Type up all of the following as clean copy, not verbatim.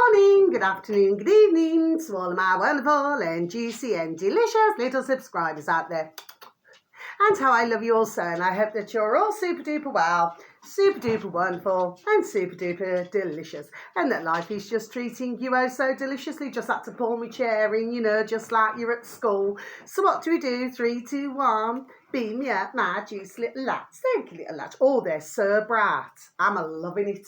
morning, good afternoon, good evening to all of my wonderful and juicy and delicious little subscribers out there. And how I love you all so, and I hope that you're all super duper well, super duper wonderful and super duper delicious, and that life is just treating you oh so deliciously. Just had to pull my chair in, you know, just like you're at school. So what do we do? 3, 2, 1, beam me up, my juicy little lads. Thank you, little lads. Oh, they're so bright. I'm loving it.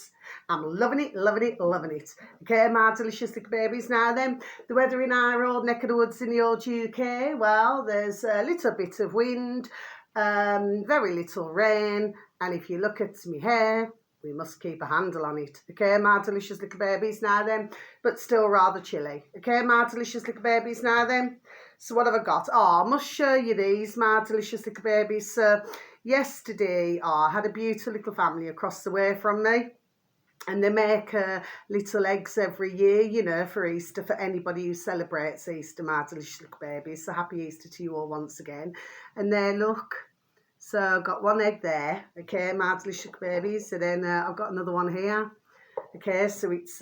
I'm loving it, loving it, loving it. Okay, my delicious little babies. Now then, the weather in our old neck of the woods in the old UK, well, there's a little bit of wind, very little rain, and if you look at my hair, we must keep a handle on it. Okay, my delicious little babies now then, but still rather chilly. Okay, my delicious little babies now then. So what have I got? Oh, I must show you these, my delicious little babies. So yesterday, I had a beautiful little family across the way from me. And they make little eggs every year, you know, for Easter, for anybody who celebrates Easter, my delicious little babies. So happy Easter to you all once again. And there, look. So I've got one egg there, okay, my delicious little babies. And then I've got another one here. Okay, so it's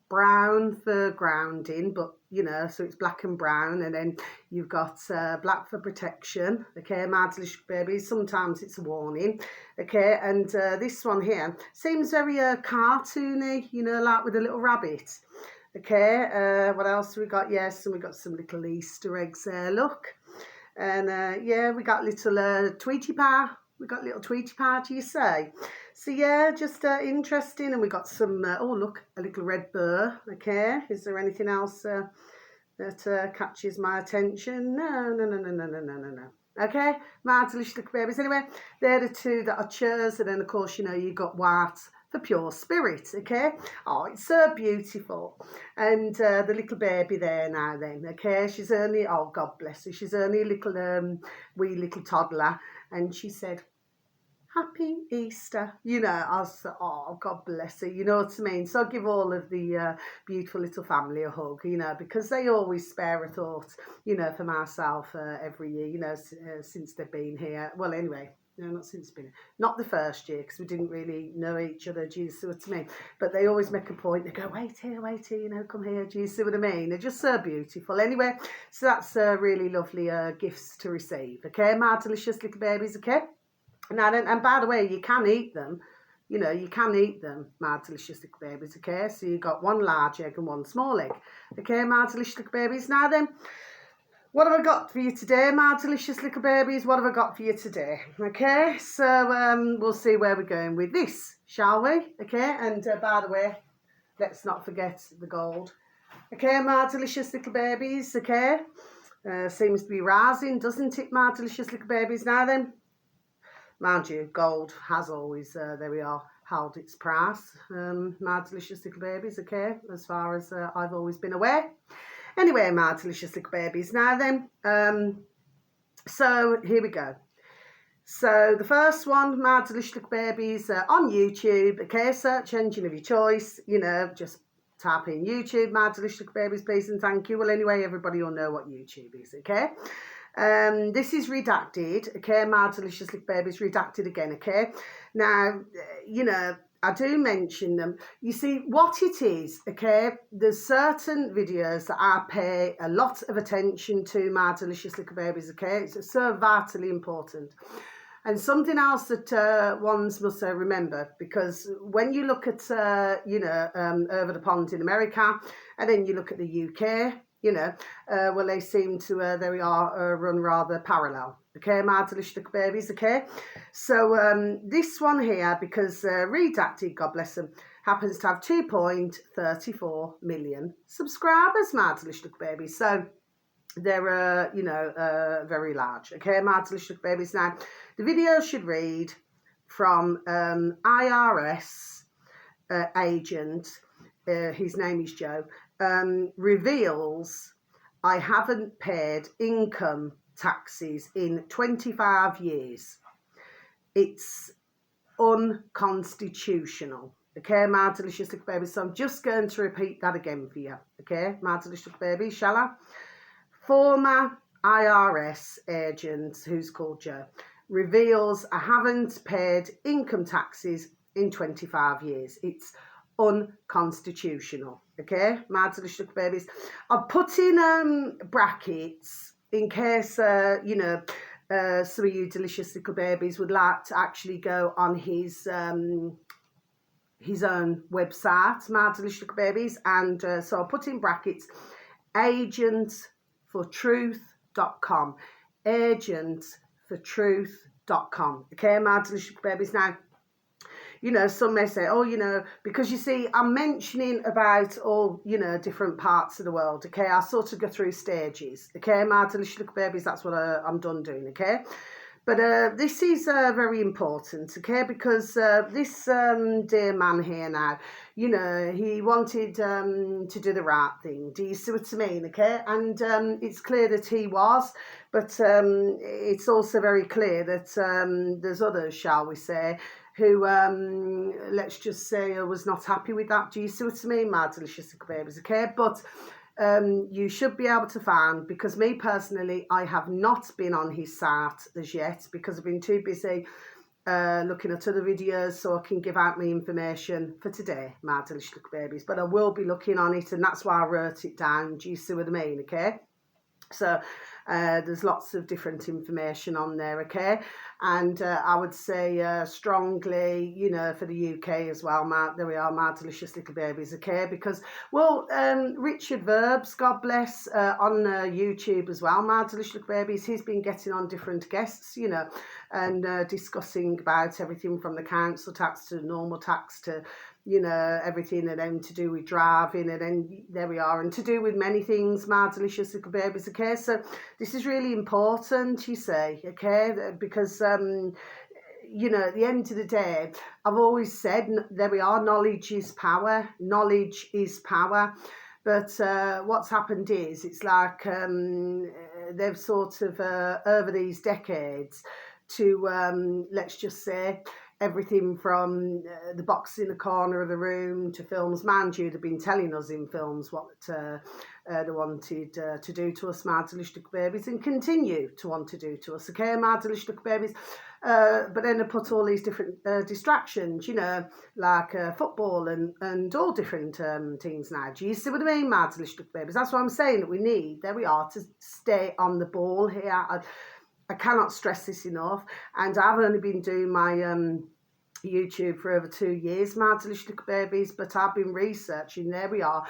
brown for grounding, but, you know, so it's black and brown. And then you've got black for protection. Okay, my delicious babies. Sometimes it's a warning. Okay, and this one here seems very cartoony, you know, like with a little rabbit. Okay, what else have we got? Yes, and we got some little Easter eggs there, look. And yeah, we got little Tweety Pie. We got little Tweety Pie, do you say? So yeah, just interesting. And we got some, oh look, a little red burr. Okay, is there anything else that catches my attention? No. Okay, my delicious little babies. Anyway, they're the two that I chose. And then, of course, you know, you got white for pure spirit, okay? Oh, it's so beautiful. And the little baby there now then, okay? She's only, oh, God bless her, she's only a little, wee little toddler. And she said, Happy Easter. You know, I was, oh, God bless her, you know what I mean? So I give all of the beautiful little family a hug, you know, because they always spare a thought, you know, for myself every year, you know, since they've been here. Well, anyway, no, not since been, not the first year, because we didn't really know each other, do you see what I mean? But they always make a point, they go, wait here, you know, come here, do you see what I mean? They're just so beautiful. Anyway, so that's really lovely gifts to receive, okay? My delicious little babies, okay? Now, and by the way, you can eat them. You know, you can eat them, my delicious little babies, okay? So you've got one large egg and one small egg. Okay, my delicious little babies. Now then, what have I got for you today, my delicious little babies? What have I got for you today? Okay, so we'll see where we're going with this, shall we? Okay, and by the way, let's not forget the gold. Okay, my delicious little babies, okay? Seems to be rising, doesn't it, my delicious little babies? Now then, mind you, gold has always, there we are, held its price. My delicious little babies, okay, as far as I've always been aware. Anyway, my delicious little babies. Now then, so here we go. So the first one, my delicious little babies, on YouTube, okay, search engine of your choice, you know, just type in YouTube, my delicious little babies, please and thank you. Well, anyway, everybody will know what YouTube is, okay? This is redacted, okay, my delicious little babies, redacted again, okay? Now, you know, I do mention them. You see, what it is, okay, there's certain videos that I pay a lot of attention to, my delicious little babies, okay? It's so vitally important. And something else that ones must remember, because when you look at, you know, over the pond in America, and then you look at the UK, you know, well, they seem to, there we are, run rather parallel. Okay, my delicious little babies, okay? So this one here, because redacted, God bless them, happens to have 2.34 million subscribers, my delicious little babies. So they're, you know, very large. Okay, my delicious little babies. Now, the video should read from IRS agent, his name is Joe, reveals I haven't paid income taxes in 25 years. It's unconstitutional. Okay, my delicious little babies. So I'm just going to repeat that again for you. Okay, my delicious little babies, shall I? Former IRS agent, who's called Joe, reveals I haven't paid income taxes in 25 years. It's unconstitutional. Okay, my delicious little babies. I've put in brackets in case you know some of you delicious little babies would like to actually go on his own website, my delicious little babies, and so I'll put in brackets agentsfortruth.com, agentsfortruth.com. Okay, my delicious little babies. Now, you know, some may say, oh, you know, because you see, I'm mentioning about all, you know, different parts of the world, okay? I sort of go through stages, okay? My delicious little babies, that's what I'm done doing, okay? But this is very important, okay? Because this dear man here now, you know, he wanted to do the right thing. Do you see what I mean, okay? And it's clear that he was, but it's also very clear that there's others, shall we say, who, let's just say, was not happy with that. Do you see what I mean, my delicious little babies, okay? But you should be able to find, because me personally, I have not been on his site as yet because I've been too busy looking at other videos so I can give out my information for today, my delicious little babies. But I will be looking on it, and that's why I wrote it down. Do you see what I mean, okay? So there's lots of different information on there, okay? And I would say strongly, you know, for the UK as well, there we are, my delicious little babies, okay? Because, well, Richard Verbs, God bless, on YouTube as well, my delicious little babies, he's been getting on different guests, you know, and discussing about everything from the council tax to normal tax to, you know, everything, and then to do with driving, and then there we are, and to do with many things, my delicious little babies, okay? So this is really important, you see, okay? Because you know, at the end of the day, I've always said, there we are, knowledge is power, knowledge is power. But what's happened is, it's like they've sort of over these decades to let's just say, everything from the box in the corner of the room to films. Mind you, they've been telling us in films what they wanted to do to us, my delicious little babies, and continue to want to do to us, okay, my delicious little babies. But then they put all these different distractions, you know, like football and all different things now. Do you see what I mean, my delicious little babies? That's what I'm saying, that we need, there we are, to stay on the ball here. I cannot stress this enough, and I've only been doing my YouTube for over 2 years, my delicious little babies, but I've been researching, there we are,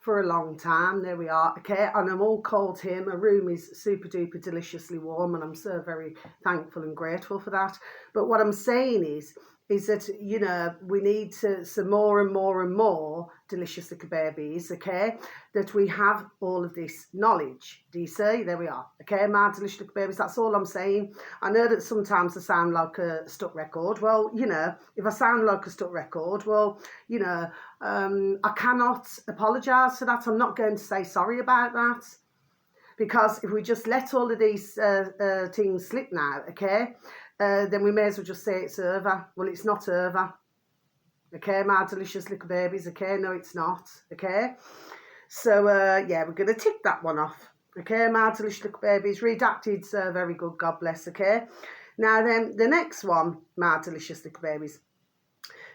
for a long time, there we are, okay, and I'm all cold here, my room is super duper deliciously warm, and I'm so very thankful and grateful for that. But what I'm saying is that, you know, we need to, some more and more and more delicious little babies, okay, that we have all of this knowledge. Do you see? There we are, okay, my delicious little babies, that's all I'm saying. I know that sometimes I sound like a stuck record. Well, you know, if I sound like a stuck record, well, you know, I cannot apologise for that. I'm not going to say sorry about that, because if we just let all of these things slip now, okay, then we may as well just say it's over. Well, it's not over, okay, my delicious little babies, okay? No, it's not, okay? So, yeah, we're going to tick that one off, okay, my delicious little babies. Redacted's very good, God bless, okay? Now then, the next one, my delicious little babies.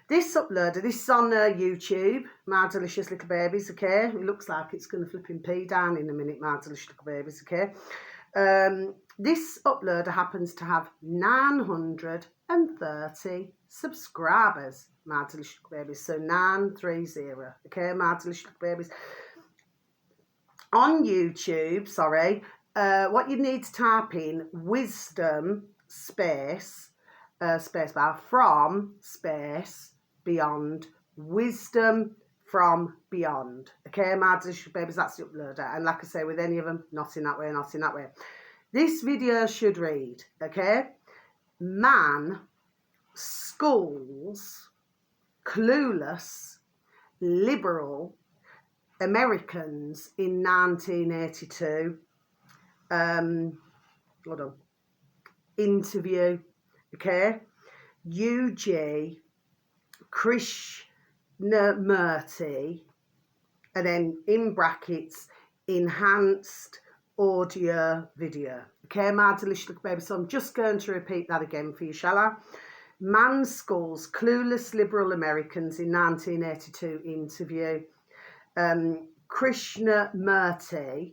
This uploader, this is on YouTube, my delicious little babies, okay? It looks like it's going to flipping pee down in a minute, my delicious little babies, okay? This uploader happens to have 930 subscribers, my delicious little babies. So 930, okay, my delicious little babies. On YouTube, sorry, what you need to type in, wisdom space bar from space beyond, wisdom from beyond, okay, my delicious babies, that's the uploader. And like I say, with any of them, not in that way, not in that way. This video should read, okay, man schools clueless liberal Americans in 1982. Hold on. Interview, okay, UG Krishnamurti, and then in brackets, enhanced audio video, okay, my delicious little baby. So I'm just going to repeat that again for you, shall I? Man schools clueless liberal Americans in 1982 interview. Krishnamurti,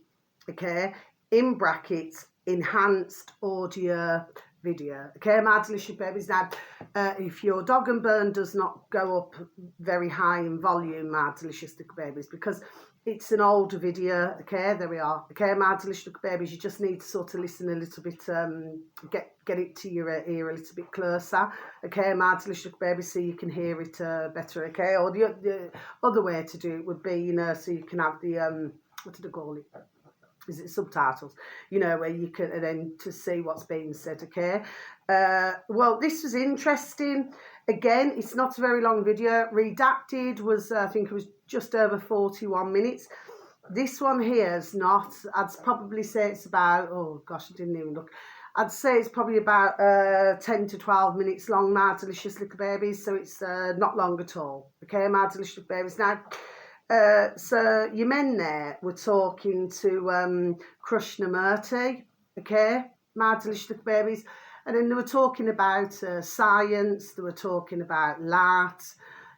okay, in brackets, enhanced audio video. Okay, my delicious babies. Now, if your dog and burn does not go up very high in volume, my delicious little babies, because it's an older video. Okay, there we are. Okay, my delicious little babies, you just need to sort of listen a little bit, get it to your ear a little bit closer. Okay, my delicious little babies, so you can hear it better. Okay, or the other way to do it would be, you know, so you can have the what did I call it? Is it subtitles? You know, where you can then to see what's being said. Okay. Well, this was interesting. Again, it's not a very long video. Redacted was, I think it was just over 41 minutes. This one here is not. I'd probably say it's about, oh gosh, I didn't even look. I'd say it's probably about 10 to 12 minutes long, my delicious little babies. So it's not long at all. Okay, my delicious little babies. Now, so your men there were talking to Krishnamurti, okay, my delicious little babies, and then they were talking about science, they were talking about light,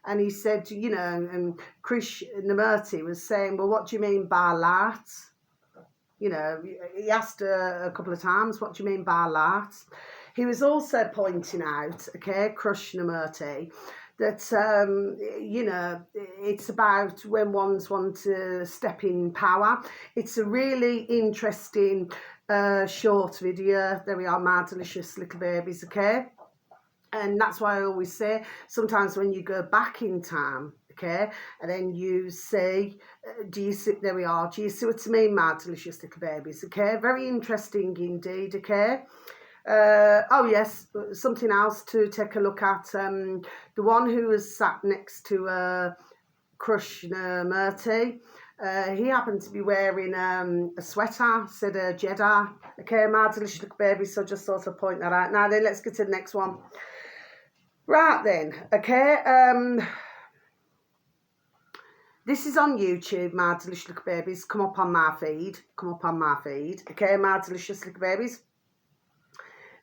and he said, you know, and Krishnamurti was saying, well, what do you mean by light? You know, he asked a couple of times, what do you mean by light? He was also pointing out, okay, Krishnamurti, that, you know, it's about when ones want to step in power. It's a really interesting short video. There we are, my delicious little babies, okay? And that's why I always say, sometimes when you go back in time, okay, and then you see, do you see, there we are, do you see what I mean, my delicious little babies, okay? Very interesting indeed, okay? Oh yes, something else to take a look at. The one who was sat next to Krishnamurti, he happened to be wearing a sweater, said Jedi. Okay, my delicious little baby, so just sort of point that out. Now then, let's get to the next one. Right then, okay. This is on YouTube, my delicious little babies. Come up on my feed. Come up on my feed. Okay, my delicious little babies.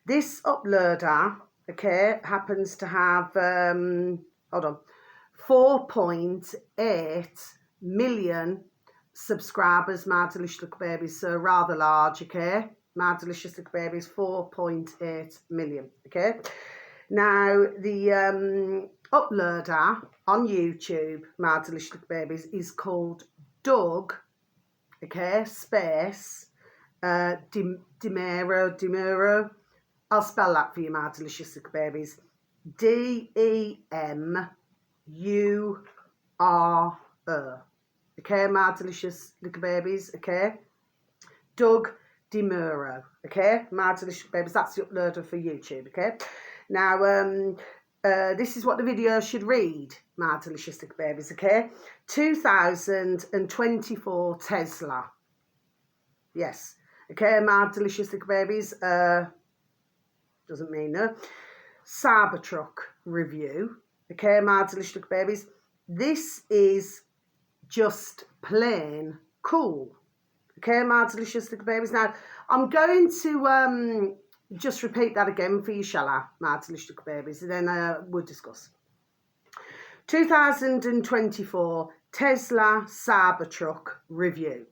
This uploader, okay, happens to have, hold on, 4.8 million subscribers, my delicious little babies, so rather large, okay? My delicious little babies, 4.8 million, okay? Now, the uploader on YouTube, my delicious little babies, is called Doug, okay, space, Demuro. I'll spell that for you, my delicious little babies. Demuro. Okay, my delicious little babies, okay? Doug Demuro, okay? My delicious babies, that's the uploader for YouTube, okay? Now, this is what the video should read, my delicious little babies, okay? 2024 Tesla. Yes, okay, my delicious little babies, doesn't mean no. Cybertruck review. Okay, my delicious little babies. This is just plain cool. Okay, my delicious little babies. Now, I'm going to just repeat that again for you, shall I, my delicious little babies, and then we'll discuss. 2024 Tesla Cybertruck review.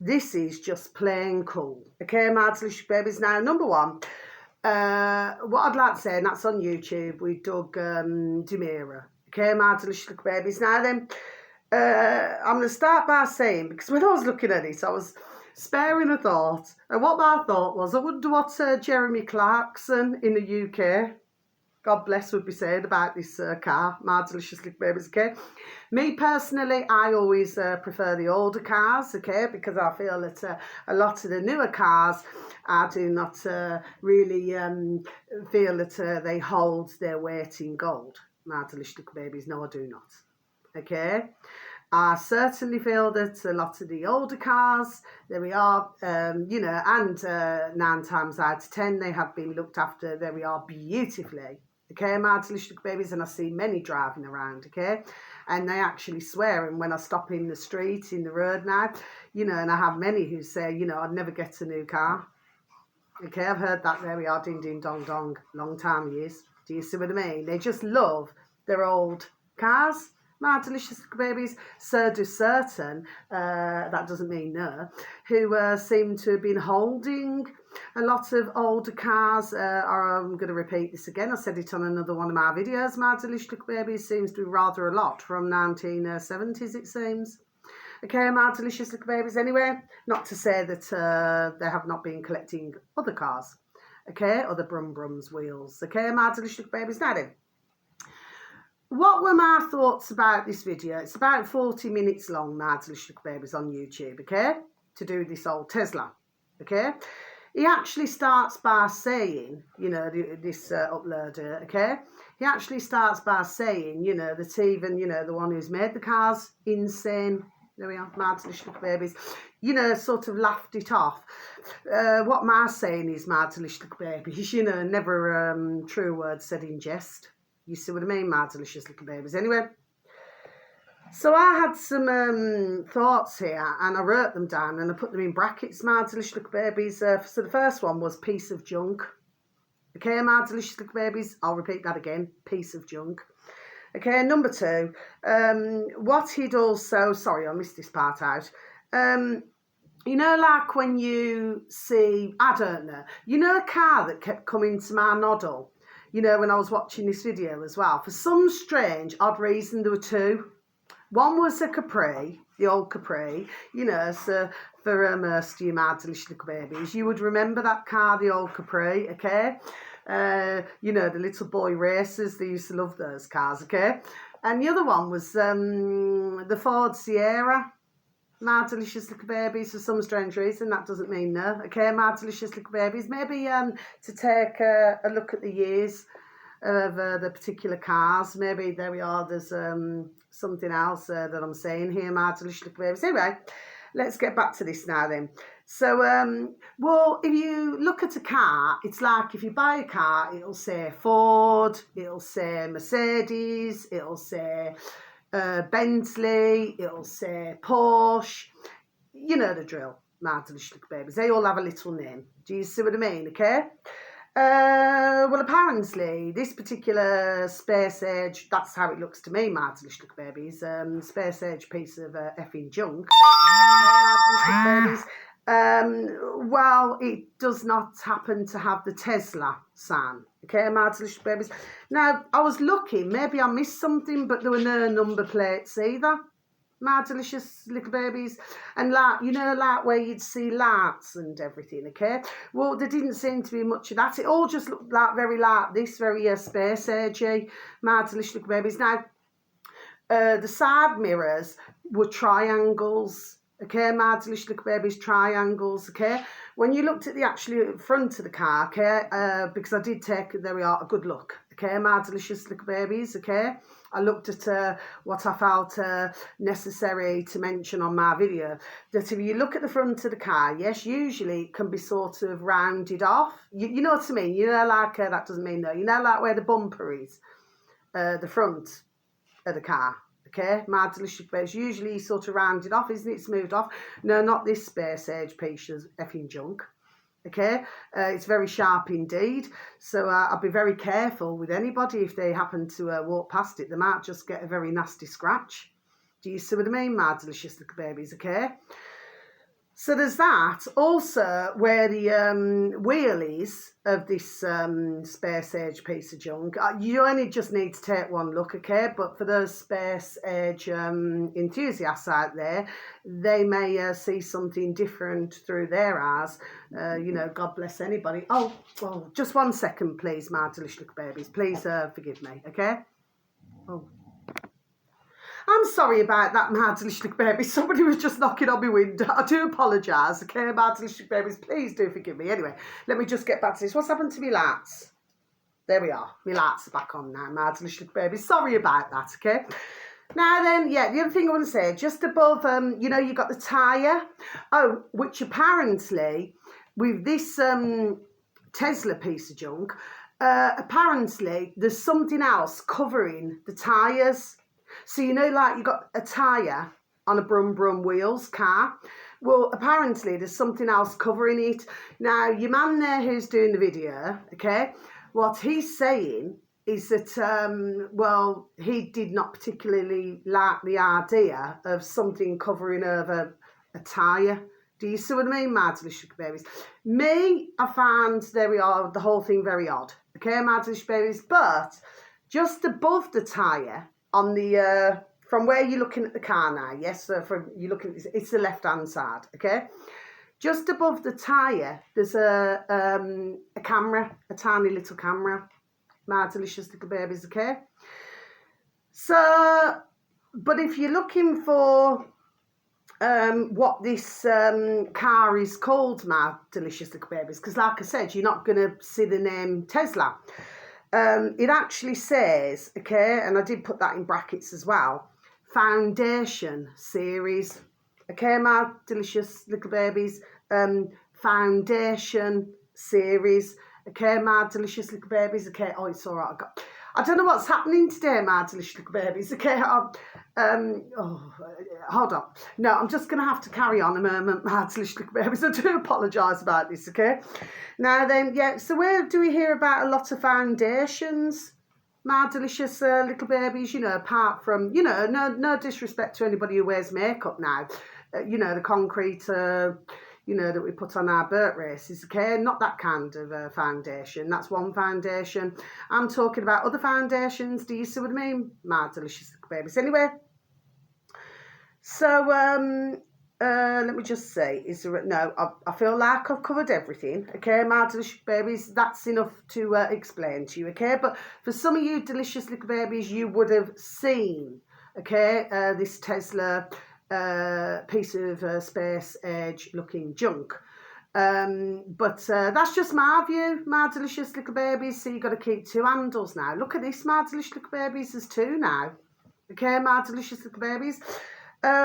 This is just plain cool. Okay, my delicious babies. Now, number one, what I'd like to say, and that's on YouTube with Doug Demuro. Okay, my delicious little babies. Now then, I'm going to start by saying, because when I was looking at it, I was sparing a thought. And what my thought was, I wonder what Jeremy Clarkson in the UK, God bless, would be saying about this car, my delicious little babies, okay? Me personally, I always prefer the older cars, okay, because I feel that a lot of the newer cars, I do not really feel that they hold their weight in gold, my delicious little babies. No, I do not, okay? I certainly feel that a lot of the older cars, there we are, you know, and 9 times out of 10, they have been looked after, there we are, beautifully. Okay, my delicious little babies, and I see many driving around, okay, and they actually swear, and when I stop in the street, in the road now, you know, and I have many who say, you know, I'd never get a new car. Okay, I've heard that, there we are, ding, ding, dong, dong, long time, years. Do you see what I mean? They just love their old cars. My delicious little babies. So do certain, that doesn't mean no, who seem to have been holding a lot of older cars. I'm going to repeat this again. I said it on another one of my videos. My delicious little babies seems to be rather a lot from 1970s, it seems. Okay, my delicious little babies. Anyway, not to say that they have not been collecting other cars. Okay, other Brums wheels. Okay, my delicious little babies. Now then, what were my thoughts about this video? It's about 40 minutes long, my delicious little babies, on YouTube, okay? To do this old Tesla, okay? He actually starts by saying, you know, this uploader, okay? He actually starts by saying, you know, that even, you know, the one who's made the cars insane. There we are, my delicious little babies. You know, sort of laughed it off. What my saying is, my delicious little babies, you know, never true words said in jest. You see what I mean, my delicious little babies. Anyway, so I had some thoughts here, and I wrote them down, and I put them in brackets, my delicious little babies. So the first one was piece of junk. Okay, my delicious little babies. I'll repeat that again, piece of junk. Okay, number two, what he'd also, sorry, I missed this part out. You know, like when you see, I don't know, you know, a car that kept coming to my noddle. You know, when I was watching this video as well, for some strange, odd reason, there were two. One was a Capri, the old Capri, you know, so for most of you, my delicious little babies, you would remember that car, the old Capri, okay? You know, the little boy racers, they used to love those cars, okay? And the other one was the Ford Sierra. My delicious little babies, for some strange reason, that doesn't mean no. Okay, my delicious little babies. Maybe to take a look at the years of the particular cars. Maybe there we are, there's something else that I'm saying here, my delicious little babies. Anyway, let's get back to this now then. So, well, if you look at a car, it's like if you buy a car, it'll say Ford, it'll say Mercedes, it'll say Bentley, it'll say Porsche. You know the drill, my delicious little babies. They all have a little name. Do you see what I mean? Okay. Well, apparently this particular space age, that's how it looks to me, my delicious little babies. Space age piece of effing junk. My delicious little babies. Well, it does not happen to have the Tesla sign. Okay, my delicious babies. Now, I was looking, maybe I missed something, but there were no number plates either. My delicious little babies. And like, you know, like where you'd see lights and everything, okay? Well, there didn't seem to be much of that. It all just looked like very like this, very space agey, my delicious little babies. Now, the side mirrors were triangles. Okay, my delicious little babies, triangles, okay? When you looked at the actual front of the car, okay, because I did take, there we are, a good look, okay, my delicious little babies, okay? I looked at what I felt necessary to mention on my video, that if you look at the front of the car, yes, usually it can be sort of rounded off. You know what I mean? You know, like, that doesn't mean no. You know, like where the bumper is, the front of the car. Okay, my delicious babies, usually sort of rounded off, isn't it? Smoothed off. No, not this space age piece of effing junk. Okay, it's very sharp indeed. So I'll be very careful with anybody if they happen to walk past it. They might just get a very nasty scratch. Do you see what I mean, my delicious little babies? Okay. So there's that. Also, where the wheel is of this space age piece of junk, you only just need to take one look, okay? But for those space age enthusiasts out there, they may see something different through their eyes. You know, God bless anybody. Oh, well, just 1 second, please, my delicious little babies. Please forgive me, okay? Oh. I'm sorry about that, my delicious little baby. Somebody was just knocking on my window. I do apologise, okay, my delicious little babies. Please do forgive me. Anyway, let me just get back to this. What's happened to me lights? There we are. My lights are back on now, my delicious little baby. Sorry about that, okay? Now then, yeah, the other thing I want to say, just above, you know, you got the tyre. Oh, which apparently, with this Tesla piece of junk, apparently there's something else covering the tyres. So, you know, like you got a tyre on a Brum wheels car. Well, apparently there's something else covering it. Now, your man there who's doing the video, okay, what he's saying is that, well, he did not particularly like the idea of something covering over a tyre. Do you see what I mean, my delicious little babies? Me, I found, there we are, the whole thing very odd. Okay, my delicious babies? But just above the tyre, on the, from where you're looking at the car now, yes, so from you're looking, it's the left-hand side, okay? Just above the tyre, there's a camera, a tiny little camera, my delicious little babies, okay? So, but if you're looking for what this car is called, my delicious little babies, because like I said, you're not going to see the name Tesla. It actually says, okay, and I did put that in brackets as well, Foundation Series. Okay, my delicious little babies, Foundation Series. Okay, my delicious little babies. Okay, oh, it's all right. I don't know what's happening today, my delicious little babies. Okay, hold on. No, I'm just going to have to carry on a moment, my delicious little babies. I do apologise about this, okay? Now then, yeah, so where do we hear about a lot of foundations, my delicious little babies, you know, apart from, you know, no disrespect to anybody who wears makeup now, you know, the concrete, you know, that we put on our bird races, okay? Not that kind of foundation. That's one foundation. I'm talking about other foundations. Do you see what I mean? My delicious little babies. Anyway, so let me just say, is there, no, I feel like I've covered everything, okay? My delicious babies, that's enough to explain to you, okay? But for some of you delicious little babies, you would have seen, okay, this Tesla piece of space age looking junk, but that's just my view, my delicious little babies. So you've got to keep two handles now. Look at this, my delicious little babies, there's two now, okay, my delicious little babies.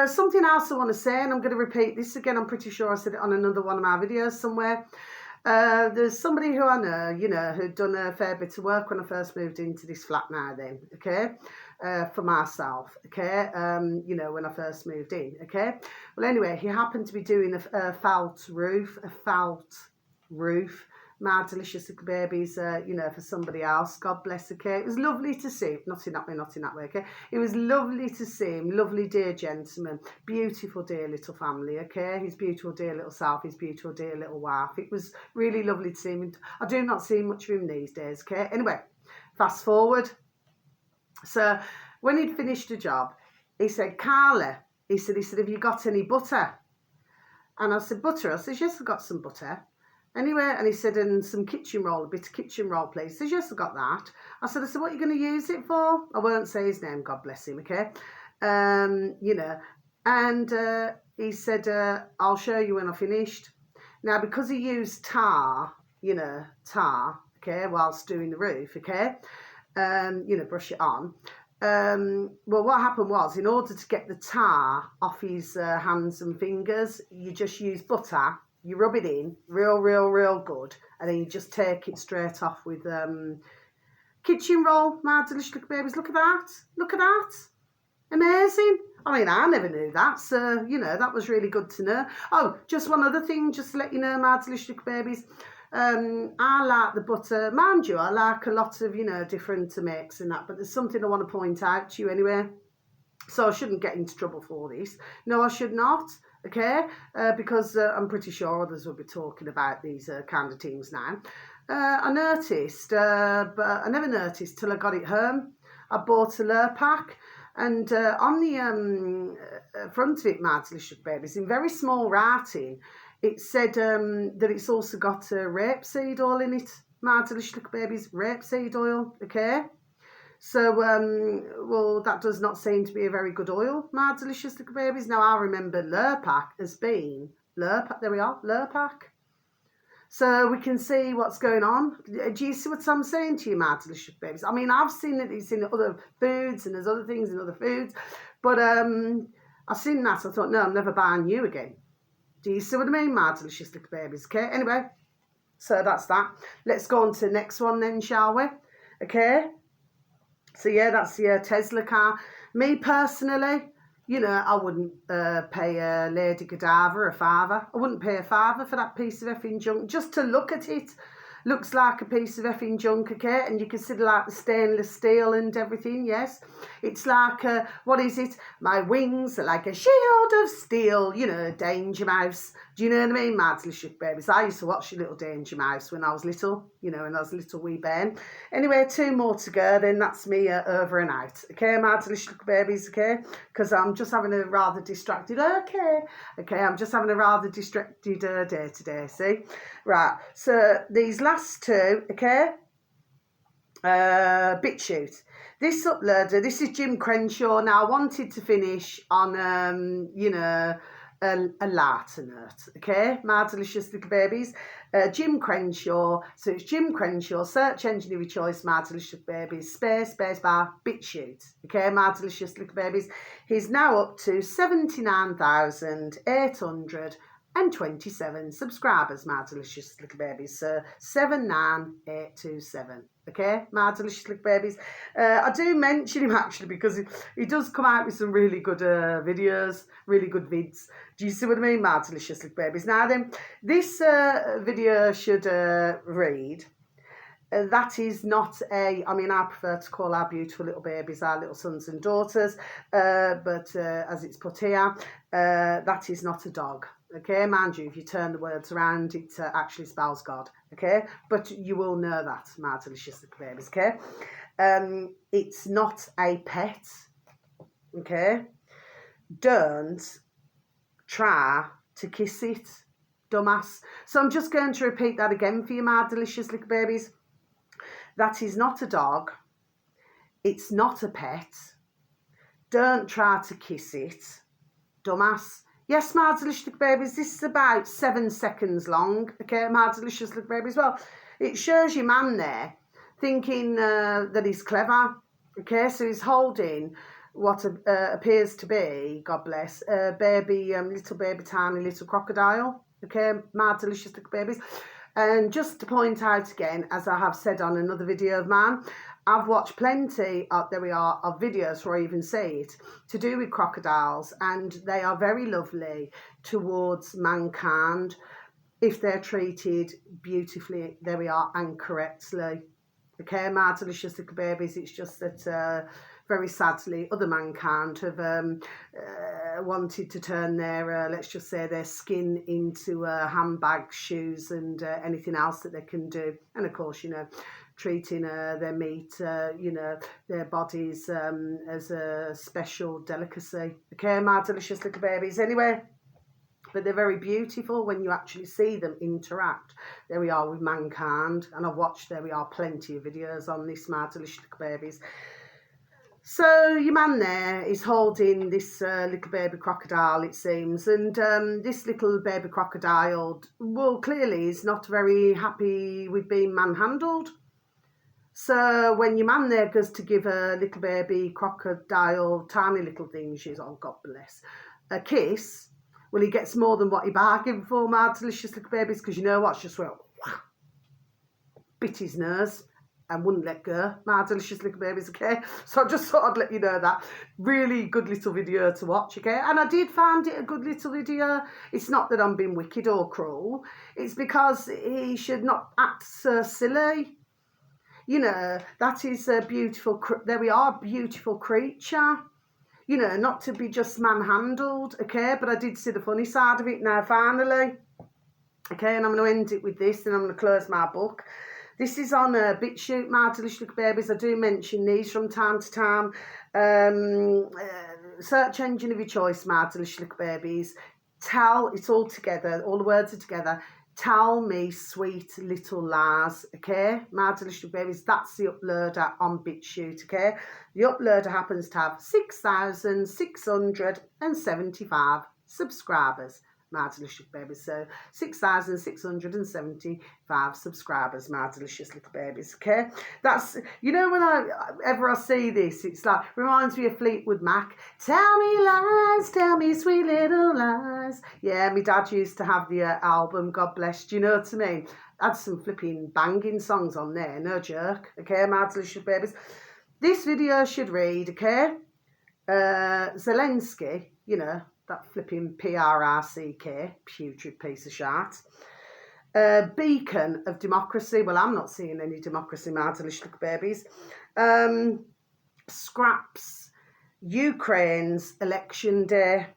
Something else I want to say, and I'm going to repeat this again, I'm pretty sure I said it on another one of my videos somewhere. There's somebody who I know, you know, who'd done a fair bit of work when I first moved into this flat now then, okay, for myself, okay, you know, when I first moved in, okay. Well, anyway, he happened to be doing a felt roof, my delicious little babies, you know, for somebody else, God bless, okay. It was lovely to see, not in that way, okay. It was lovely to see him, lovely dear gentleman, beautiful dear little family, okay. His beautiful dear little self, his beautiful dear little wife. It was really lovely to see him. I do not see much of him these days, okay. Anyway, fast forward. So when he'd finished the job, he said, Carla, he said, have you got any butter? And I said, butter? I said, yes, I've got some butter. Anyway, and he said, and some kitchen roll, a bit of kitchen roll, please. He says, yes, I've got that. I said, what are you going to use it for? I won't say his name, God bless him, okay? You know, and he said, I'll show you when I finished. Now, because he used tar, you know, okay, whilst doing the roof, okay, you know, brush it on. Well, what happened was, in order to get the tar off his hands and fingers, you just use butter. You rub it in real good, and then you just take it straight off with kitchen roll, my delicious little babies. Look at that, amazing. I mean, I never knew that, so, you know, that was really good to know. Oh, just one other thing, just to let you know, my delicious little babies, I like the butter, mind you, I like a lot of, you know, different makes and that, but there's something I want to point out to you anyway, so I shouldn't get into trouble for this. No, I should not. Okay, because I'm pretty sure others will be talking about these kind of things now. I noticed, but I never noticed till I got it home. I bought a Lurpak, and on the front of it, my delicious babies, in very small writing, it said that it's also got rapeseed oil in it, my delicious babies, rapeseed oil, okay? So, well, that does not seem to be a very good oil, my delicious little babies. Now, I remember Lurpak as being, Lurpak, there we are, Lurpak. So we can see what's going on. Do you see what I'm saying to you, my delicious babies? I mean, I've seen it, it's in other foods, and there's other things in other foods. But I've seen that, I thought, no, I'm never buying you again. Do you see what I mean, my delicious little babies? Okay, anyway, so that's that. Let's go on to the next one then, shall we? Okay. So, yeah, that's the Tesla car. Me, personally, you know, I wouldn't pay a Lady Godiva a £5. I wouldn't pay a £5 for that piece of effing junk, just to look at it. Looks like a piece of effing junk, okay? And you can see like the stainless steel and everything, yes? It's like, what is it? My wings are like a shield of steel, you know, Danger Mouse. Do you know what I mean, my delicious babies? I used to watch Little Danger Mouse when I was little, you know, when I was a little wee bairn. Anyway, 2 more to go, then that's me over and out. Okay, my delicious babies, okay? Because I'm just having a rather distracted, okay, I'm just having a rather distracted day today, see? Right, so these last 2, okay? BitChute. This uploader, this is Jim Crenshaw. Now, I wanted to finish on, you know, a lighter note, okay, my delicious little babies. Jim Crenshaw, so it's Jim Crenshaw, search engine of your choice, my delicious babies, space bar, BitChute, okay, my delicious little babies. He's now up to 79,827 subscribers, my delicious little babies, so 79827. Okay, my delicious little babies. I do mention him actually because he does come out with some really good videos, really good vids. Do you see what I mean, my delicious little babies? Now then, this video should read, that is not a, I mean, I prefer to call our beautiful little babies our little sons and daughters, but as it's put here, that is not a dog. Okay, mind you, if you turn the words around, it actually spells God. Okay, but you will know that, my delicious little babies. Okay, it's not a pet. Okay, don't try to kiss it, dumbass. So I'm just going to repeat that again for you, my delicious little babies. That is not a dog. It's not a pet. Don't try to kiss it, dumbass. Yes, my delicious little babies, this is about 7 seconds long, okay, my delicious little babies. Well, it shows your man there thinking that he's clever, okay, so he's holding what appears to be, God bless, a baby, little baby, tiny little crocodile, okay, my delicious little babies. And just to point out again, as I have said on another video of mine, I've watched plenty of, there we are, of videos where I even see it, to do with crocodiles, and they are very lovely towards mankind if they're treated beautifully, there we are, and correctly. Okay, my delicious little babies, it's just that very sadly other mankind have wanted to turn their, let's just say, their skin into handbags, shoes and anything else that they can do. And of course, you know, treating their meat, you know, their bodies as a special delicacy. Okay, my delicious little babies. Anyway, but they're very beautiful when you actually see them interact. There we are with mankind, and I've watched, there we are, plenty of videos on this, my delicious little babies. So your man there is holding this little baby crocodile, it seems, and this little baby crocodile, well, clearly is not very happy with being manhandled. So when your man there goes to give a little baby crocodile, tiny little thing, she's, oh God bless, a kiss, well, he gets more than what he bargained for, my delicious little babies, because you know what, she just went, wah, bit his nose and wouldn't let go, my delicious little babies, okay? So I just thought I'd let you know that. Really good little video to watch, okay? And I did find it a good little video. It's not that I'm being wicked or cruel. It's because he should not act so silly. You know, that is a beautiful, there we are, beautiful creature. You know, not to be just manhandled, okay? But I did see the funny side of it now, finally. Okay, and I'm going to end it with this, and I'm going to close my book. This is on BitChute, my delicious little babies. I do mention these from time to time. Search engine of your choice, my delicious little babies. It's all together, all the words are together. Tell me sweet little lies, okay? My delicious babies, that's the uploader on BitChute, okay? The uploader happens to have 6,675 subscribers, my delicious babies. So 6,675 subscribers, my delicious little babies, okay? That's, you know, whenever I see this, it's like, reminds me of Fleetwood Mac. Tell me lies, tell me sweet little lies. Yeah, my dad used to have the album, God bless, do you know what I mean? Had some flipping banging songs on there, no joke, okay, my delicious babies. This video should read, okay, Zelensky, you know, that flipping PRRCK, putrid piece of shit, beacon of democracy. Well, I'm not seeing any democracy, my delicious little babies. Scraps Ukraine's election day.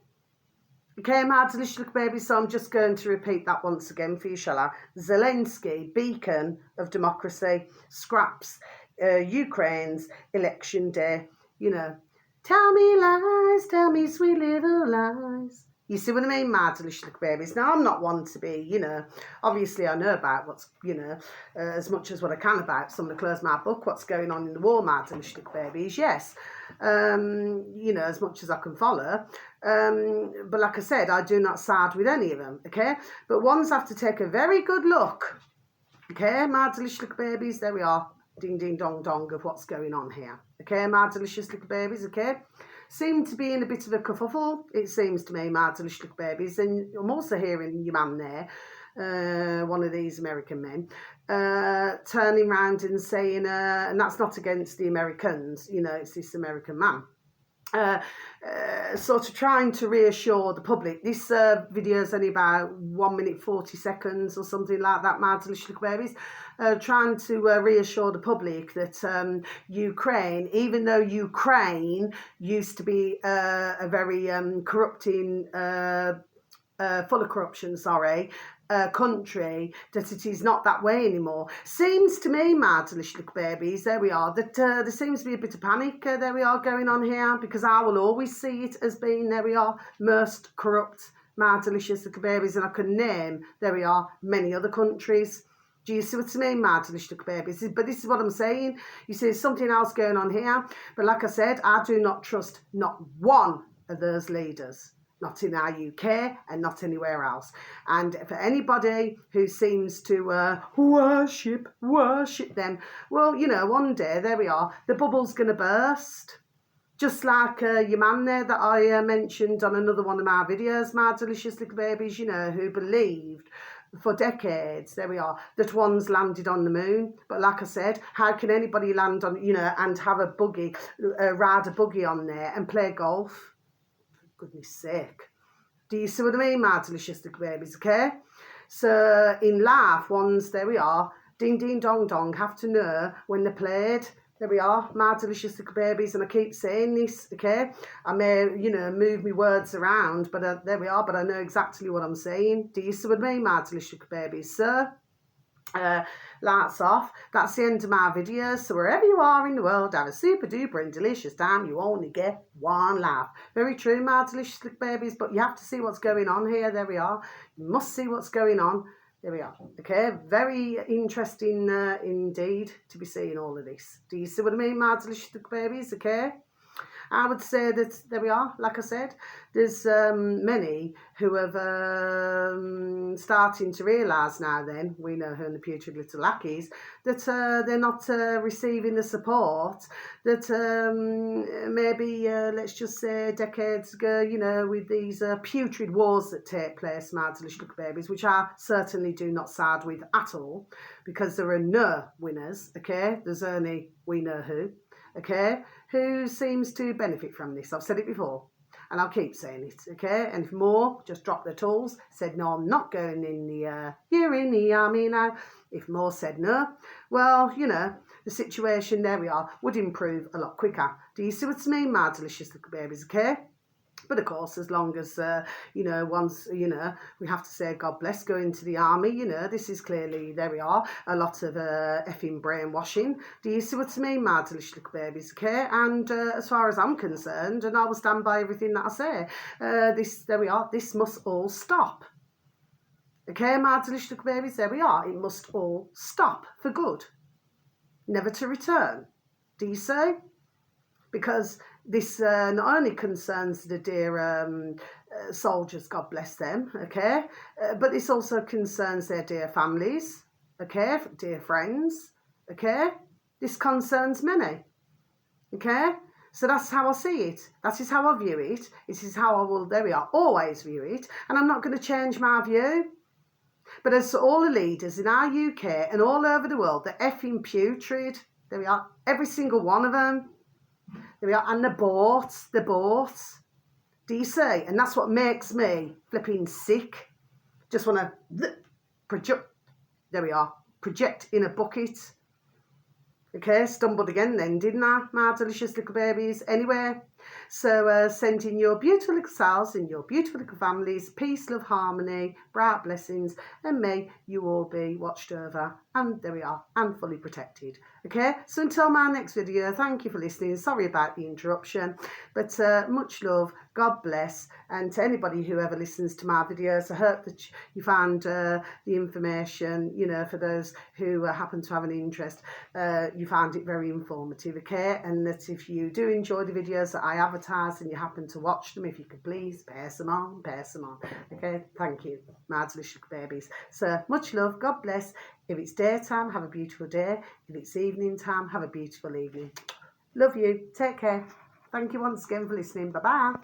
Okay, my delicious little babies, so I'm just going to repeat that once again for you, shall I? Zelensky, beacon of democracy, scraps Ukraine's election day. You know, tell me lies, tell me sweet little lies. You see what I mean, my delicious little babies? Now, I'm not one to be, you know, obviously I know about what's, you know, as much as what I can about some of the close my book, what's going on in the war, my delicious little babies, yes. You know, as much as I can follow. But like I said, I do not side with any of them, okay? But ones have to take a very good look, okay, my delicious little babies, there we are, ding ding dong dong of what's going on here, okay, my delicious little babies, okay? Seem to be in a bit of a kerfuffle, it seems to me, my delicious little babies, and I'm also hearing your man there, one of these American men, turning around and saying, and that's not against the Americans, you know, it's this American man, sort of trying to reassure the public. This video is only about 1 minute 40 seconds or something like that, my delicious little babies. Trying to reassure the public that Ukraine, even though Ukraine used to be a very corrupting, full of corruption, country, that it is not that way anymore. Seems to me, my delicious little babies, there we are, that there seems to be a bit of panic, there we are, going on here, because I will always see it as being, there we are, most corrupt, my delicious little babies, and I can name, there we are, many other countries. Do you see what I mean, my delicious little babies? But this is what I'm saying. You see, there's something else going on here. But like I said, I do not trust not one of those leaders. Not in our UK and not anywhere else. And for anybody who seems to worship them, well, you know, one day, there we are, the bubble's going to burst. Just like your man there that I mentioned on another one of my videos, my delicious little babies, you know, who believed for decades, there we are, that one's landed on the moon. But like I said, how can anybody land on, you know, and have a buggy, ride a buggy on there and play golf? Goodness sake. Do you see what I mean, my delicious little babies, okay? So in life, ones, there we are, ding ding dong dong, have to know when they're played. There we are, my delicious little babies, and I keep saying this, okay? I may, you know, move my words around, but there we are, but I know exactly what I'm saying. Do you see what I mean, my delicious little babies? So, lights off. That's the end of my video. So wherever you are in the world, have a super duper and delicious time. You only get one life. Very true, my delicious little babies, but you have to see what's going on here. There we are. You must see what's going on. There we are. Okay, very interesting indeed to be seeing all of this. Do you see what I mean, my delicious little babies? Okay. I would say that, there we are, like I said, there's many who have starting to realise now then, we know who in the putrid little lackeys, that they're not receiving the support that maybe, let's just say, decades ago, you know, with these putrid wars that take place, my delicious little babies, which I certainly do not side with at all, because there are no winners, okay? There's only we know who. Okay, who seems to benefit from this. I've said it before, and I'll keep saying it, okay? And if more just dropped their tools, said, no, I'm not going in the, you're in the army now. If more said no, well, you know, the situation, there we are, would improve a lot quicker. Do you see what I mean, my delicious little babies, okay? But of course, as long as, you know, once, you know, we have to say, God bless, go into the army, you know, this is clearly, there we are, a lot of effing brainwashing. Do you see what I mean, my delicious little babies, okay? And as far as I'm concerned, and I will stand by everything that I say, there we are, this must all stop. Okay, my delicious little babies, there we are, it must all stop for good. Never to return. Do you see? Because this not only concerns the dear soldiers, God bless them, okay, but this also concerns their dear families, okay, dear friends, okay. This concerns many, okay. So that's how I see it. That is how I view it. This is how I will, there we are, always view it. And I'm not going to change my view. But as to all the leaders in our UK and all over the world, they're effing putrid. There we are, every single one of them. There we are, and the bought. Do you see? And that's what makes me flipping sick. Just want to there we are. Project in a bucket. Okay, stumbled again then, didn't I, my delicious little babies? Anyway, so sending your beautiful little selves and your beautiful little families peace, love, harmony, bright blessings, and may you all be watched over, and there we are, and fully protected. Okay, so until my next video, thank you for listening. Sorry about the interruption, but much love, God bless, and to anybody who ever listens to my videos, I hope that you found the information, you know, for those who happen to have an interest, you found it very informative, okay? And that if you do enjoy the videos that I advertise and you happen to watch them, if you could please pass them on, okay? Thank you, my delicious babies. So much love, God bless. If it's daytime, have a beautiful day. If it's evening time, have a beautiful evening. Love you. Take care. Thank you once again for listening. Bye-bye.